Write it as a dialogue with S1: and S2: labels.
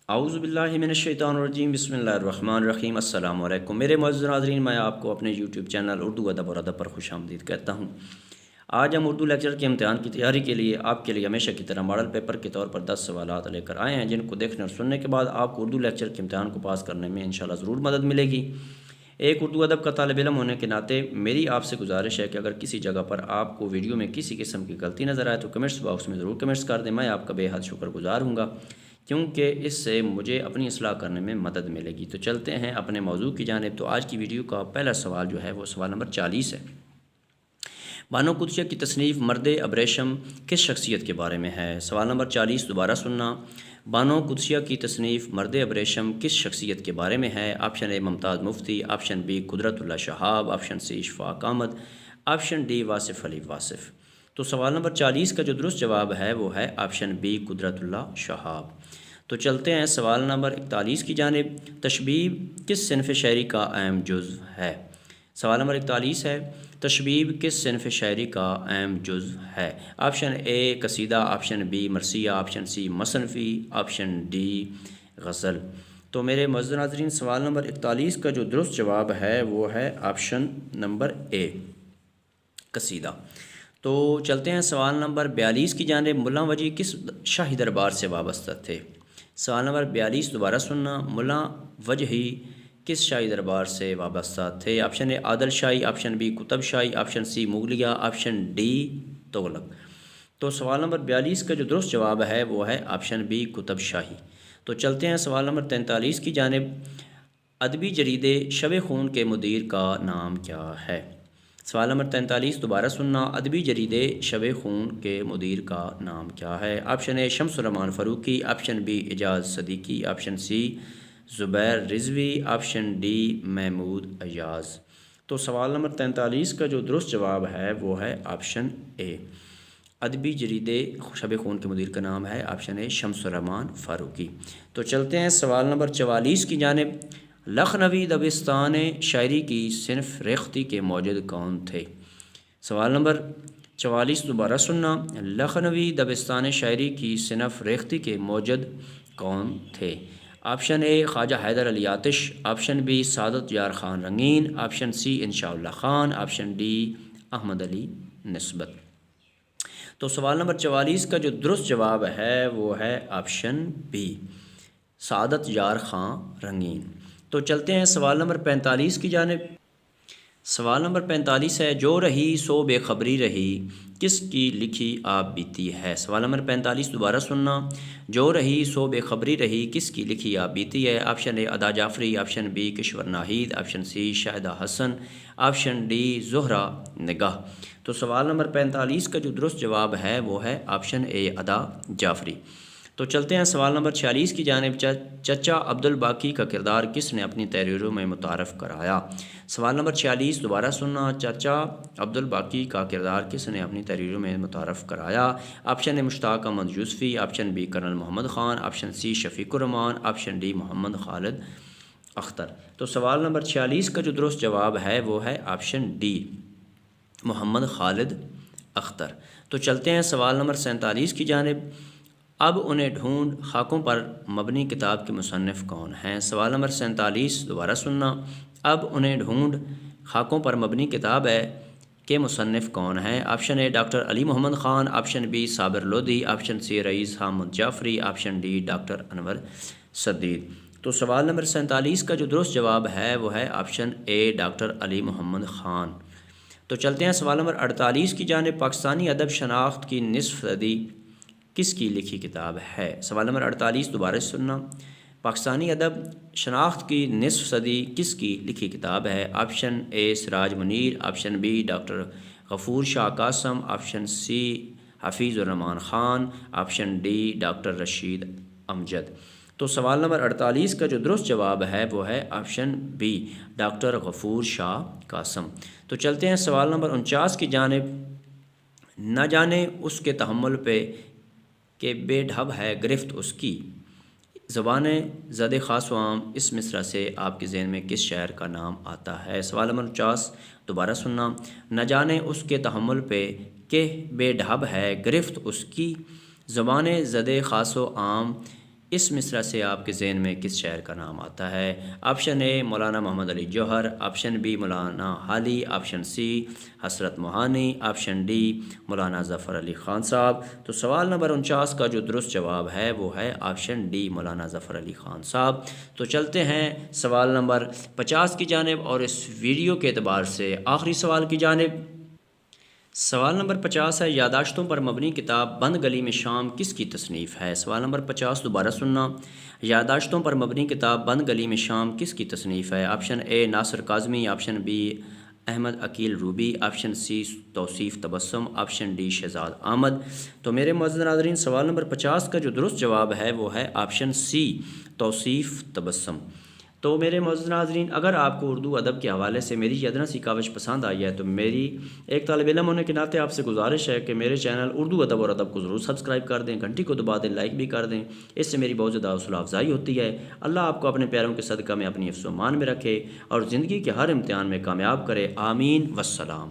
S1: اعوذ باللہ من الشیطان الرجیم، بسم اللہ الرحمن الرحیم۔ السلام علیکم میرے معزز ناظرین، میں آپ کو اپنے یوٹیوب چینل اردو ادب اور ادب پر خوش آمدید کہتا ہوں۔ آج ہم اردو لیکچر کے امتحان کی تیاری کے لیے آپ کے لیے ہمیشہ کی طرح ماڈل پیپر کے طور پر 10 سوالات لے کر آئے ہیں، جن کو دیکھنے اور سننے کے بعد آپ کو اردو لیکچر کے امتحان کو پاس کرنے میں انشاءاللہ ضرور مدد ملے گی۔ ایک اردو ادب کا طالب علم ہونے کے ناطے میری آپ سے گزارش ہے کہ اگر کسی جگہ پر آپ کو ویڈیو میں کسی قسم کی غلطی نظر آئے تو کمنٹس باکس میں ضرور کمنٹس کر دیں، میں آپ کا بے حد شکر گزار ہوں گا، کیونکہ اس سے مجھے اپنی اصلاح کرنے میں مدد ملے گی۔ تو چلتے ہیں اپنے موضوع کی جانب۔ تو آج کی ویڈیو کا پہلا سوال جو ہے وہ سوال نمبر 40 ہے۔ بانو قدسیہ کی تصنیف مرد ابریشم کس شخصیت کے بارے میں ہے؟ سوال نمبر 40 دوبارہ سننا۔ بانو قدسیہ کی تصنیف مرد ابریشم کس شخصیت کے بارے میں ہے؟ Option A Mumtaz Mufti, option B Qudrat Ullah Shahab, option C Ishfaq Ahmad, option D Wasif Ali Wasif. تو سوال نمبر 40 کا جو درست جواب ہے وہ ہے آپشن بی قدرت اللہ شہاب۔ تو چلتے ہیں سوال نمبر 41 کی جانب۔ تشبیب کس صنف شاعری کا اہم جزو ہے؟ سوال نمبر 41 ہے، تشبیب کس صنف شاعری کا اہم جزو ہے؟ آپشن اے قصیدہ، آپشن بی مرثیہ، آپشن سی مصنفی، آپشن ڈی غزل۔ تو میرے معزز ناظرین، سوال نمبر 41 کا جو درست جواب ہے وہ ہے آپشن نمبر اے قصیدہ۔ تو چلتے ہیں سوال نمبر 42 کی جانب۔ ملا وجی کس شاہی دربار سے وابستہ تھے؟ سوال نمبر 42 دوبارہ سننا۔ ملا وجہی کس شاہی دربار سے وابستہ تھے؟ آپشن اے عادل شاہی، option B Qutb Shahi, option C مغلیہ، آپشن ڈی تغلق۔ تو سوال نمبر 42 کا جو درست جواب ہے وہ ہے آپشن بی قطب شاہی۔ تو چلتے ہیں سوال نمبر 43 کی جانب۔ ادبی جریدے شب خون کے مدیر کا نام کیا ہے؟ سوال نمبر 43 دوبارہ سننا۔ ادبی جریدے شب خون کے مدیر کا نام کیا ہے؟ آپشن اے شمس الرحمان فاروقی، آپشن بی اعجاز صدیقی، آپشن سی زبیر رضوی، آپشن ڈی محمود ایاز۔ تو سوال نمبر 43 کا جو درست جواب ہے وہ ہے آپشن اے ادبی جریدے شب خون کے مدیر کا نام ہے آپشن اے شمس الرحمان فاروقی۔ تو چلتے ہیں سوال نمبر 44 کی جانب۔ لکھنوی دبستان شاعری کی صنف ریختی کے موجد کون تھے؟ سوال نمبر 44 دوبارہ سننا۔ لکھنوی دبستان شاعری کی صنف ریختی کے موجد کون تھے؟ آپشن اے خواجہ حیدر علی آتش، آپشن بی سعادت یار خان رنگین، آپشن سی انشاء اللہ خان، آپشن ڈی احمد علی نسبت۔ تو سوال نمبر 44 کا جو درست جواب ہے وہ ہے آپشن بی سعادت یار خان رنگین۔ تو چلتے ہیں سوال نمبر 45 کی جانب۔ سوال نمبر 45 ہے، جو رہی سو بے خبری رہی کس کی لکھی آپ بیتی ہے؟ سوال نمبر 45 دوبارہ سننا۔ جو رہی سو بے خبری رہی کس کی لکھی آپ بیتی ہے؟ آپشن اے ادا جعفری، آپشن بی کشور ناہید، آپشن سی شاہدہ حسن، آپشن ڈی زہرہ نگاہ۔ تو سوال نمبر 45 کا جو درست جواب ہے وہ ہے آپشن اے ادا جعفری۔ تو چلتے ہیں سوال نمبر 46 کی جانب۔ چچا عبد الباقی کا کردار کس نے اپنی تحریروں میں متعارف کرایا؟ سوال نمبر 46 دوبارہ سننا۔ چچا عبد الباقی کا کردار کس نے اپنی تحریروں میں متعارف کرایا؟ Option A Mushtaq Ahmad Yusufi, option B colonel Muhammad Khan, option C Shafiq ur Rahman, option D Muhammad Khalid Akhtar. تو سوال نمبر 46 کا جو درست جواب ہے وہ ہے آپشن ڈی محمد خالد اختر۔ تو چلتے ہیں سوال نمبر 47 کی جانب۔ اب انہیں ڈھونڈ خاکوں پر مبنی کتاب کے مصنف کون ہیں؟ سوال نمبر 47 دوبارہ سننا۔ اب انہیں ڈھونڈ خاکوں پر مبنی کتاب ہے کے مصنف کون ہیں؟ Option A doctor Ali Muhammad Khan, option B Sabir Lodhi, option C Rais Hamid Jafri, option D doctor Anwar Sadeed. تو سوال نمبر 47 کا جو درست جواب ہے وہ ہے option A doctor Ali Muhammad Khan. تو چلتے ہیں سوال نمبر 48 کی جانب۔ پاکستانی ادب شناخت کی نصف صدی کس کی لکھی کتاب ہے؟ سوال نمبر 48 دوبارہ سننا۔ پاکستانی ادب شناخت کی نصف صدی کس کی لکھی کتاب ہے؟ Option A Siraj Munir, option B doctor Ghafoor Shah Qasim, option C Hafeez ur Rahman Khan, option D doctor Rashid Amjad. تو سوال نمبر 48 کا جو درست جواب ہے وہ ہے option B doctor Ghafoor Shah Qasim. تو چلتے ہیں سوال نمبر 49 کی جانب۔ نہ جانے اس کے تحمل پہ کہ بے ڈھب ہے گرفت اس کی، زبان زد خاص و عام، اس مصرع سے آپ کے ذہن میں کس شاعر کا نام آتا ہے؟ سوال نمبر 49 دوبارہ سننا۔ نہ جانے اس کے تحمل پہ کہ بے ڈھب ہے گرفت اس کی، زبان زد خاص و عام، اس مصرع سے آپ کے ذہن میں کس شاعر کا نام آتا ہے؟ آپشن اے مولانا محمد علی جوہر، آپشن بی مولانا حالی، option C Hasrat Mohani, option D مولانا ظفر علی خان صاحب۔ تو سوال نمبر 49 کا جو درست جواب ہے وہ ہے آپشن ڈی مولانا ظفر علی خان صاحب۔ تو چلتے ہیں سوال نمبر 50 کی جانب اور اس ویڈیو کے اعتبار سے آخری سوال کی جانب۔ سوال نمبر 50 ہے، یادداشتوں پر مبنی کتاب بند گلی میں شام کس کی تصنیف ہے؟ سوال نمبر 50 دوبارہ سننا، یادداشتوں پر مبنی کتاب بند گلی میں شام کس کی تصنیف ہے؟ Option A Nasir Kazmi, option B Ahmad Aqeel Ruby, option C Tauseef Tabassum, option D Shahzad Ahmad. تو میرے معزز ناظرین سوال نمبر 50 کا جو درست جواب ہے وہ ہے آپشن سی توصیف تبسم۔ تو میرے معزز ناظرین اگر آپ کو اردو ادب کے حوالے سے میری یہ ادنا سی کاوش پسند آئی ہے تو میری ایک طالب علم ہونے کے ناطے آپ سے گزارش ہے کہ میرے چینل اردو ادب اور ادب کو ضرور سبسکرائب کر دیں، گھنٹی کو دبا دیں، لائک بھی کر دیں، اس سے میری بہت زیادہ حوصلہ افزائی ہوتی ہے۔ اللہ آپ کو اپنے پیاروں کے صدقہ میں اپنی حفظ و امان میں رکھے اور زندگی کے ہر امتحان میں کامیاب کرے، آمین والسلام۔